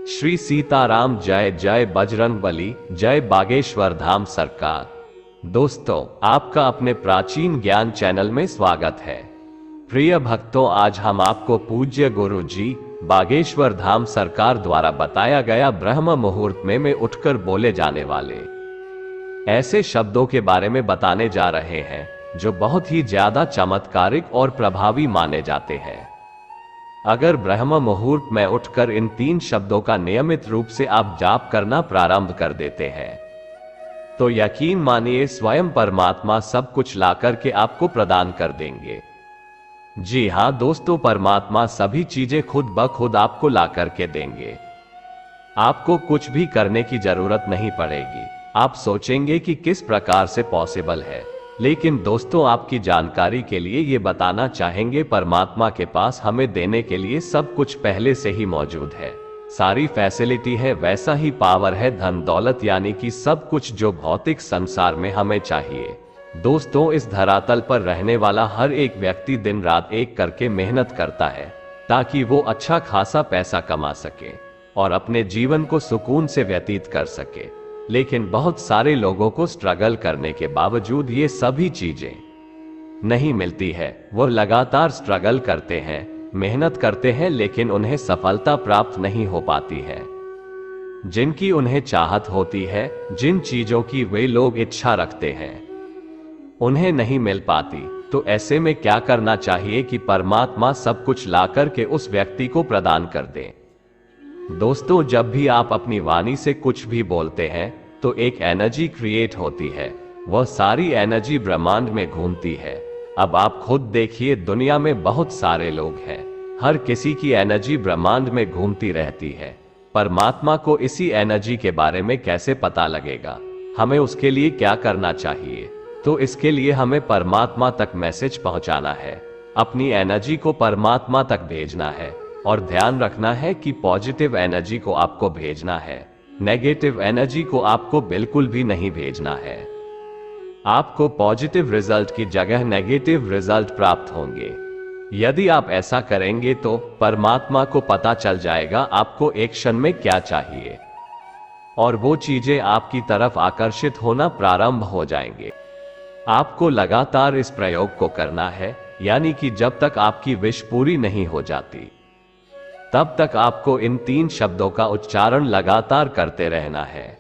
श्री सीताराम जय जय बजरंगबली जय बागेश्वर धाम सरकार। दोस्तों, आपका अपने प्राचीन ज्ञान चैनल में स्वागत है। प्रिय भक्तों, आज हम आपको पूज्य गुरु जी बागेश्वर धाम सरकार द्वारा बताया गया ब्रह्म मुहूर्त में उठकर बोले जाने वाले ऐसे शब्दों के बारे में बताने जा रहे हैं जो बहुत ही ज्यादा चमत्कारिक और प्रभावी माने जाते हैं। अगर ब्रह्म मुहूर्त में उठकर इन 3 शब्दों का नियमित रूप से आप जाप करना प्रारंभ कर देते हैं तो यकीन मानिए स्वयं परमात्मा सब कुछ लाकर के आपको प्रदान कर देंगे। जी हां दोस्तों, परमात्मा सभी चीजें खुद ब खुद आपको ला करके देंगे। आपको कुछ भी करने की जरूरत नहीं पड़ेगी। आप सोचेंगे कि किस प्रकार से पॉसिबल है, लेकिन दोस्तों आपकी जानकारी के लिए ये बताना चाहेंगे परमात्मा के पास हमें देने के लिए सब कुछ पहले से ही मौजूद है। सारी फैसिलिटी है, वैसा ही पावर है, धन दौलत यानी कि सब कुछ जो भौतिक संसार में हमें चाहिए। दोस्तों, इस धरातल पर रहने वाला हर एक व्यक्ति दिन रात एक करके मेहनत करता है ताकि वो अच्छा खासा पैसा कमा सके और अपने जीवन को सुकून से व्यतीत कर सके। लेकिन बहुत सारे लोगों को स्ट्रगल करने के बावजूद ये सभी चीजें नहीं मिलती है। वो लगातार स्ट्रगल करते हैं, मेहनत करते हैं, लेकिन उन्हें सफलता प्राप्त नहीं हो पाती है। जिनकी उन्हें चाहत होती है, जिन चीजों की वे लोग इच्छा रखते हैं, उन्हें नहीं मिल पाती। तो ऐसे में क्या करना चाहिए कि परमात्मा सब कुछ लाकर के उस व्यक्ति को प्रदान कर दे। दोस्तों, जब भी आप अपनी वाणी से कुछ भी बोलते हैं तो एक एनर्जी क्रिएट होती है। वह सारी एनर्जी ब्रह्मांड में घूमती है। अब आप खुद देखिए, दुनिया में बहुत सारे लोग हैं, हर किसी की एनर्जी ब्रह्मांड में घूमती रहती है। परमात्मा को इसी एनर्जी के बारे में कैसे पता लगेगा? हमें उसके लिए क्या करना चाहिए? तो इसके लिए हमें परमात्मा तक मैसेज पहुंचाना है, अपनी एनर्जी को परमात्मा तक भेजना है। और ध्यान रखना है कि पॉजिटिव एनर्जी को आपको भेजना है, नेगेटिव एनर्जी को आपको बिल्कुल भी नहीं भेजना है। आपको पॉजिटिव रिजल्ट की जगह नेगेटिव रिजल्ट प्राप्त होंगे। यदि आप ऐसा करेंगे तो परमात्मा को पता चल जाएगा आपको एक्शन में क्या चाहिए और वो चीजें आपकी तरफ आकर्षित होना प्रारंभ हो जाएंगे। आपको लगातार इस प्रयोग को करना है, यानी कि जब तक आपकी विश पूरी नहीं हो जाती तब तक आपको इन 3 शब्दों का उच्चारण लगातार करते रहना है।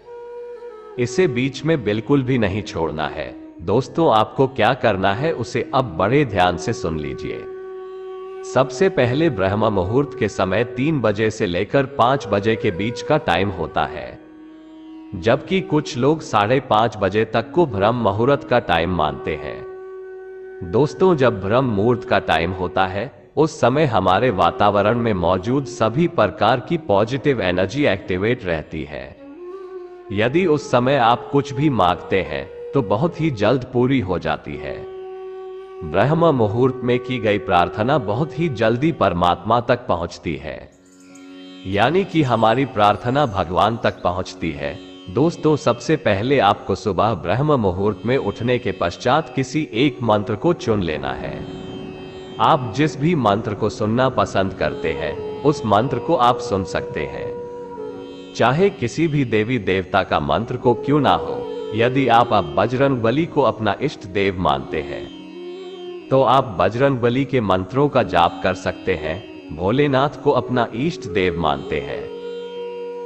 इसे बीच में बिल्कुल भी नहीं छोड़ना है। दोस्तों, आपको क्या करना है उसे अब बड़े ध्यान से सुन लीजिए। सबसे पहले ब्रह्म मुहूर्त के समय 3 बजे से लेकर 5 बजे के बीच का टाइम होता है, जबकि कुछ लोग 5:30 बजे तक को ब्रह्म मुहूर्त का टाइम मानते हैं। दोस्तों, जब ब्रह्म मुहूर्त का टाइम होता है उस समय हमारे वातावरण में मौजूद सभी प्रकार की पॉजिटिव एनर्जी एक्टिवेट रहती है। यदि उस समय आप कुछ भी मांगते हैं तो बहुत ही जल्द पूरी हो जाती है। ब्रह्म मुहूर्त में की गई प्रार्थना बहुत ही जल्दी परमात्मा तक पहुंचती है, यानी कि हमारी प्रार्थना भगवान तक पहुंचती है। दोस्तों, सबसे पहले आपको सुबह ब्रह्म मुहूर्त में उठने के पश्चात किसी एक मंत्र को चुन लेना है। आप जिस भी मंत्र को सुनना पसंद करते हैं उस मंत्र को आप सुन सकते हैं, चाहे किसी भी देवी देवता का मंत्र को क्यों ना हो। यदि आप बजरंगबली को अपना इष्ट देव मानते हैं तो आप बजरंगबली के मंत्रों का जाप कर सकते हैं। भोलेनाथ को अपना इष्ट देव मानते हैं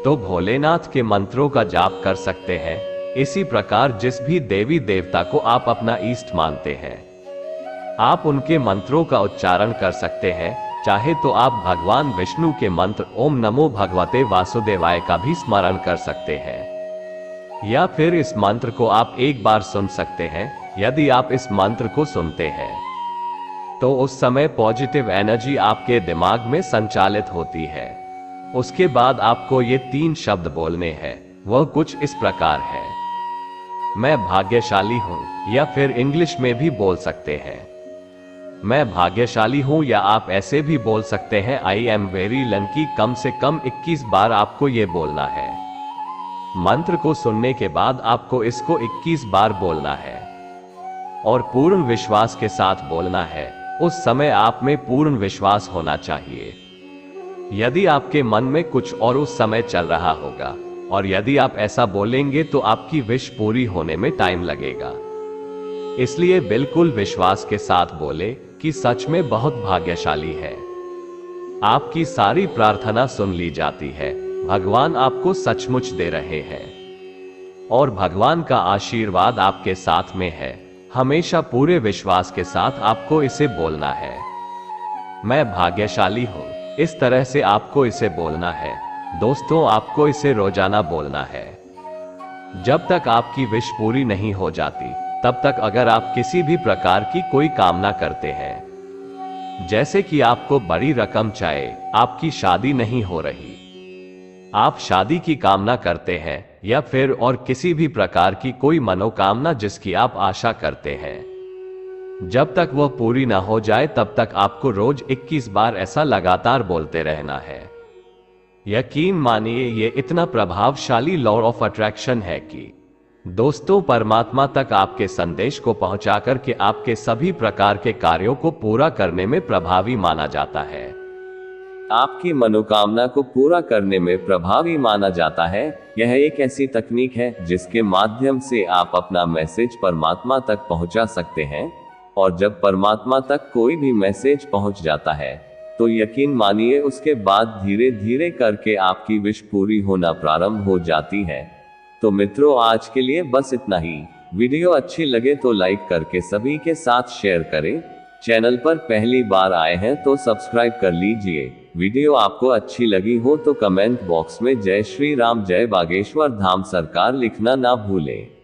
तो भोलेनाथ के मंत्रों का जाप कर सकते हैं। इसी प्रकार जिस भी देवी देवता को आप अपना इष्ट मानते हैं आप उनके मंत्रों का उच्चारण कर सकते हैं। चाहे तो आप भगवान विष्णु के मंत्र ओम नमो भगवते वासुदेवाय का भी स्मरण कर सकते हैं, या फिर इस मंत्र को आप एक बार सुन सकते हैं। यदि आप इस मंत्र को सुनते हैं तो उस समय पॉजिटिव एनर्जी आपके दिमाग में संचालित होती है। उसके बाद आपको ये 3 शब्द बोलने हैं। वह कुछ इस प्रकार है, मैं भाग्यशाली हूं, या फिर इंग्लिश में भी बोल सकते हैं मैं भाग्यशाली हूं, या आप ऐसे भी बोल सकते हैं आई एम वेरी लकी। कम से कम 21 बार आपको यह बोलना है। मंत्र को सुनने के बाद आपको इसको 21 बार बोलना है और पूर्ण विश्वास के साथ बोलना है। उस समय आप में पूर्ण विश्वास होना चाहिए। यदि आपके मन में कुछ और उस समय चल रहा होगा और यदि आप ऐसा बोलेंगे तो आपकी विश पूरी होने में टाइम लगेगा। इसलिए बिल्कुल विश्वास के साथ बोले कि सच में बहुत भाग्यशाली है। आपकी सारी प्रार्थना सुन ली जाती है। भगवान आपको सचमुच दे रहे हैं और भगवान का आशीर्वाद आपके साथ में है। हमेशा पूरे विश्वास के साथ आपको इसे बोलना है। मैं भाग्यशाली हूं। इस तरह से आपको इसे बोलना है। दोस्तों, आपको इसे रोजाना बोलना है। जब तक आपकी विश पूरी नहीं हो जाती तब तक अगर आप किसी भी प्रकार की कोई कामना करते हैं, जैसे कि आपको बड़ी रकम चाहिए, आपकी शादी नहीं हो रही, आप शादी की कामना करते हैं या फिर और किसी भी प्रकार की कोई मनोकामना जिसकी आप आशा करते हैं, जब तक वह पूरी ना हो जाए तब तक आपको रोज 21 बार ऐसा लगातार बोलते रहना है। यकीन मानिए ये इतना प्रभावशाली लॉ ऑफ अट्रैक्शन है कि दोस्तों, परमात्मा तक आपके संदेश को पहुंचाकर के आपके सभी प्रकार के कार्यों को पूरा करने में प्रभावी माना जाता है। आपकी मनोकामना को पूरा करने में प्रभावी माना जाता है। यह एक ऐसी तकनीक है जिसके माध्यम से आप अपना मैसेज परमात्मा तक पहुंचा सकते हैं और जब परमात्मा तक कोई भी मैसेज पहुंच जाता है तो यकीन मानिए उसके बाद धीरे धीरे करके आपकी विश पूरी होना प्रारंभ हो जाती है। तो मित्रों, आज के लिए बस इतना ही। वीडियो अच्छी लगे तो लाइक करके सभी के साथ शेयर करें। चैनल पर पहली बार आए हैं तो सब्सक्राइब कर लीजिए। वीडियो आपको अच्छी लगी हो तो कमेंट बॉक्स में जय श्री राम, जय बागेश्वर धाम सरकार लिखना ना भूलें।